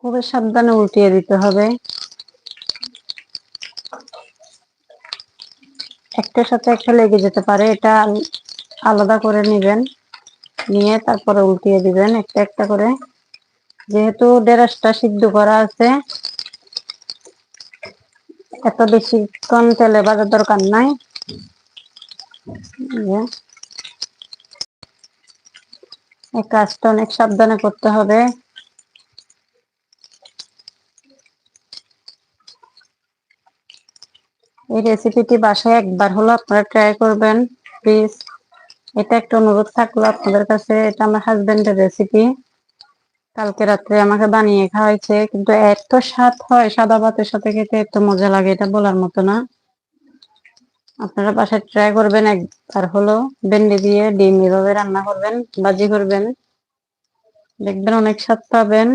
খুবই সাবধানে উল্টিয়ে দিতে হবে। একটার সাথে একটা লেগে যেতে পারে, এটা আলাদা করে নিবেন, নিয়ে তারপরে উল্টিয়ে দিবেন একটা একটা করে। যেহেতু ঢেঁড়সটা সিদ্ধ করা আছে, এত বেশিক্ষণ তেলে ভাজার দরকার নাই। এই কাজটা অনেক সাবধানে করতে হবে। এই রেসিপিটি বাসায় একবার হলো আপনারা ট্রাই করবেন প্লিজ। এটা একটা অনুরোধ থাকলো আপনাদের কাছে। এটা আমার হাজবেন্ডের রেসিপি, কালকে রাত্রে আমাকে বানিয়ে খাওয়াইছে, কিন্তু এত স্বাদ হয়, সাদা ভাতের সাথে খেতে এত মজা লাগে, এটা বলার মতো না। আপনারা বাসায় ট্রাই করবেন একবার হলো। ভেন্ডি দিয়ে ডিম এভাবে রান্না করবেন, ভাজি করবেন, দেখবেন অনেক স্বাদ পাবেন।